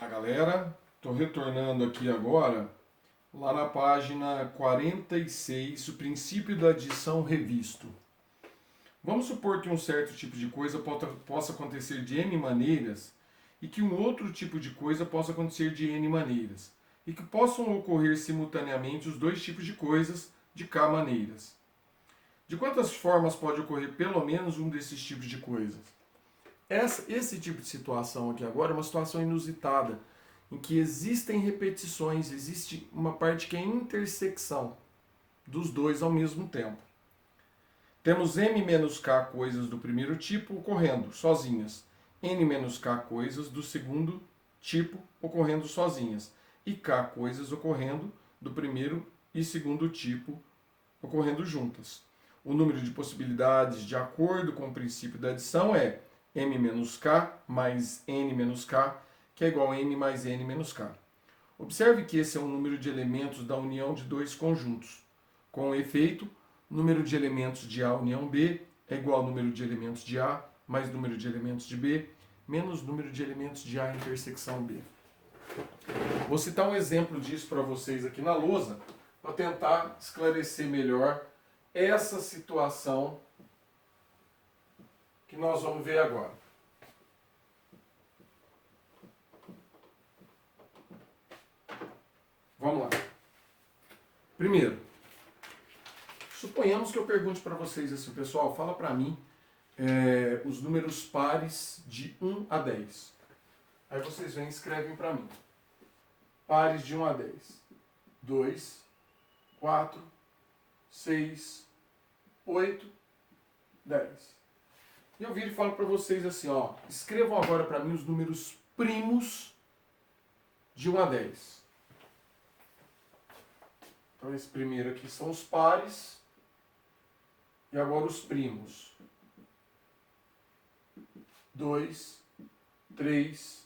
Galera, estou retornando aqui agora, lá na página 46, o princípio da adição revisto. Vamos supor que um certo tipo de coisa possa acontecer de N maneiras e que um outro tipo de coisa possa acontecer de N maneiras e que possam ocorrer simultaneamente os dois tipos de coisas de K maneiras. De quantas formas pode ocorrer pelo menos um desses tipos de coisas? Esse tipo de situação aqui agora é uma situação inusitada, em que existem repetições, existe uma parte que é intersecção dos dois ao mesmo tempo. Temos m menos k coisas do primeiro tipo ocorrendo sozinhas, n menos k coisas do segundo tipo ocorrendo sozinhas, e k coisas ocorrendo do primeiro e segundo tipo ocorrendo juntas. O número de possibilidades, de acordo com o princípio da adição, é m menos k mais n menos k, que é igual a m mais n menos k. Observe que esse é um número de elementos da união de dois conjuntos. Com efeito, o número de elementos de A união B é igual ao número de elementos de A mais número de elementos de B menos número de elementos de A intersecção B. Vou citar um exemplo disso para vocês aqui na lousa, para tentar esclarecer melhor essa situação que nós vamos ver agora. Vamos lá. Primeiro, suponhamos que eu pergunte para vocês assim, pessoal, fala para mim os números pares de 1 a 10. Aí vocês vêm e escrevem para mim. Pares de 1 a 10. 2, 4, 6, 8, 10. E eu viro e falo para vocês assim, ó, escrevam agora para mim os números primos de 1 a 10. Então esse primeiro aqui são os pares e agora os primos. 2, 3,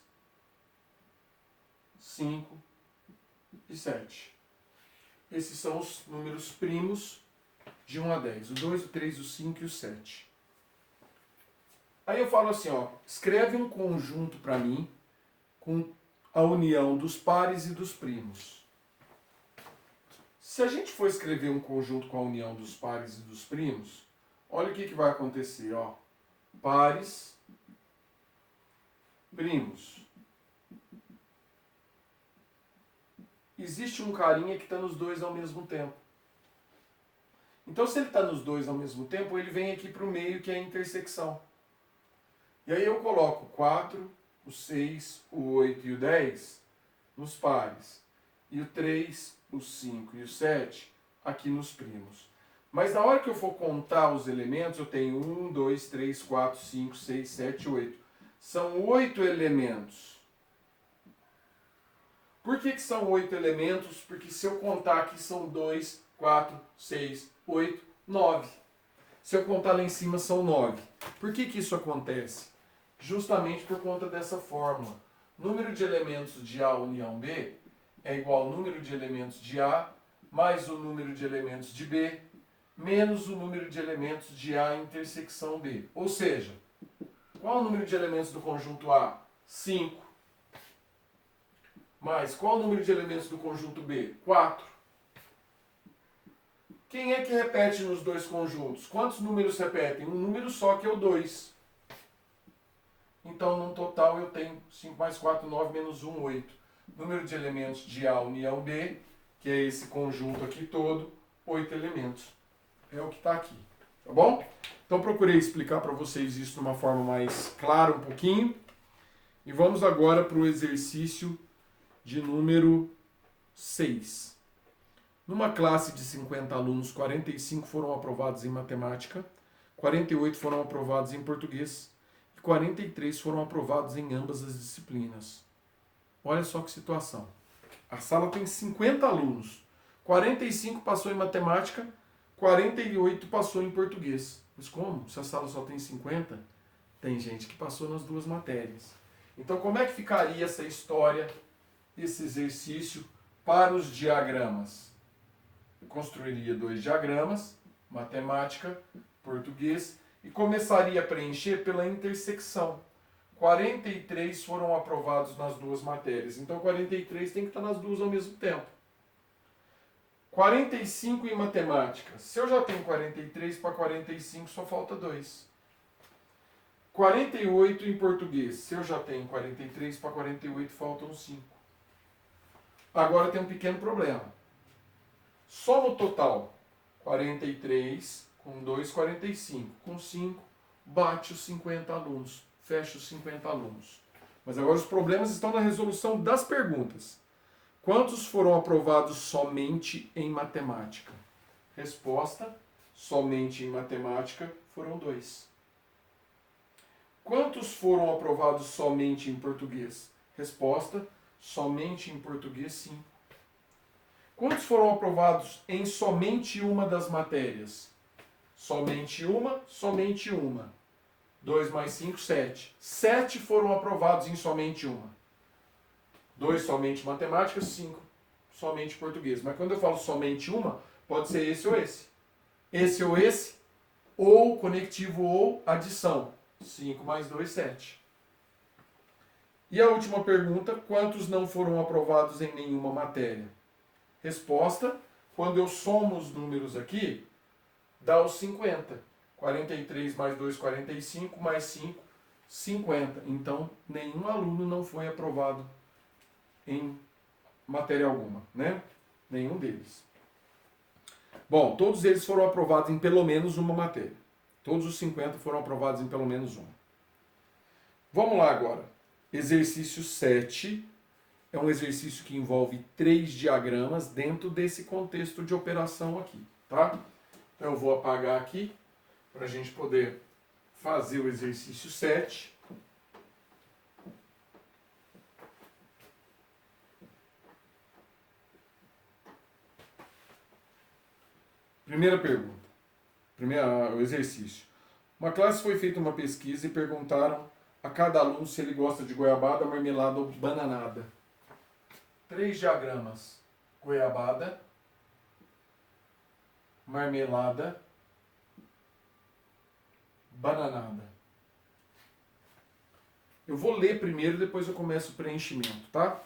5 e 7. Esses são os números primos de 1 a 10. O 2, o 3, o 5 e o 7. Aí eu falo assim, ó, escreve um conjunto para mim com a união dos pares e dos primos. Se a gente for escrever um conjunto com a união dos pares e dos primos, olha o que vai acontecer, ó. Pares, primos. Existe um carinha que está nos dois ao mesmo tempo. Então, se ele está nos dois ao mesmo tempo, ele vem aqui para o meio, que é a intersecção. E aí eu coloco 4, o 6, o 8 e o 10 nos pares. E o 3, o 5 e o 7 aqui nos primos. Mas na hora que eu for contar os elementos, eu tenho 1, 2, 3, 4, 5, 6, 7, 8. São 8 elementos. Por que são 8 elementos? Porque se eu contar aqui são 2, 4, 6, 8, 9. Se eu contar lá em cima são 9. Por que isso acontece? Justamente por conta dessa fórmula. Número de elementos de A união B é igual ao número de elementos de A mais o número de elementos de B menos o número de elementos de A intersecção B. Ou seja, qual é o número de elementos do conjunto A? 5. Mais qual é o número de elementos do conjunto B? 4. Quem é que repete nos dois conjuntos? Quantos números repetem? Um número só, que é o 2. Então, no total, eu tenho 5 mais 4, 9, menos 1, 8. Número de elementos de A união B, que é esse conjunto aqui todo, 8 elementos. É o que está aqui, tá bom? Então, procurei explicar para vocês isso de uma forma mais clara um pouquinho. E vamos agora para o exercício de número 6. Numa classe de 50 alunos, 45 foram aprovados em matemática, 48 foram aprovados em português e 43 foram aprovados em ambas as disciplinas. Olha só que situação. A sala tem 50 alunos. 45 passou em matemática, 48 passou em português. Mas como? Se a sala só tem 50, tem gente que passou nas duas matérias. Então, como é que ficaria essa história, esse exercício para os diagramas? Eu construiria 2 diagramas, matemática, português, e começaria a preencher pela intersecção. 43 foram aprovados nas duas matérias. Então 43 tem que estar nas duas ao mesmo tempo. 45 em matemática. Se eu já tenho 43 para 45, só falta 2. 48 em português. Se eu já tenho 43 para 48, faltam 5. Agora tem um pequeno problema. Soma o total. 43 com 2, 45. Com 5, bate os 50 alunos. Fecha os 50 alunos. Mas agora os problemas estão na resolução das perguntas. Quantos foram aprovados somente em matemática? Resposta: somente em matemática foram 2. Quantos foram aprovados somente em português? Resposta: somente em português 5. Quantos foram aprovados em somente uma das matérias? Somente uma, somente uma. 2 mais 5, 7. 7 foram aprovados em somente uma. 2 somente matemática, 5 somente português. Mas quando eu falo somente uma, pode ser esse ou esse. Esse ou esse, ou conectivo ou adição. 5 mais 2, 7. E a última pergunta, quantos não foram aprovados em nenhuma matéria? Resposta, quando eu somo os números aqui, dá os 50. 43 mais 2, 45, mais 5, 50. Então, nenhum aluno não foi aprovado em matéria alguma, né? Nenhum deles. Bom, todos eles foram aprovados em pelo menos uma matéria. Todos os 50 foram aprovados em pelo menos uma. Vamos lá agora. Exercício 7 é um exercício que envolve 3 diagramas dentro desse contexto de operação aqui, tá? Então eu vou apagar aqui para a gente poder fazer o exercício 7. Primeira pergunta. O exercício. Uma classe foi feita uma pesquisa e perguntaram a cada aluno se ele gosta de goiabada, marmelada ou bananada. 3 diagramas. Goiabada, marmelada, bananada. Eu vou ler primeiro, depois eu começo o preenchimento, tá?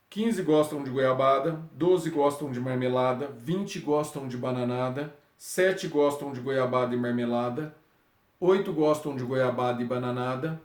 15 gostam de goiabada, 12 gostam de marmelada, 20 gostam de bananada, 7 gostam de goiabada e marmelada, 8 gostam de goiabada e bananada,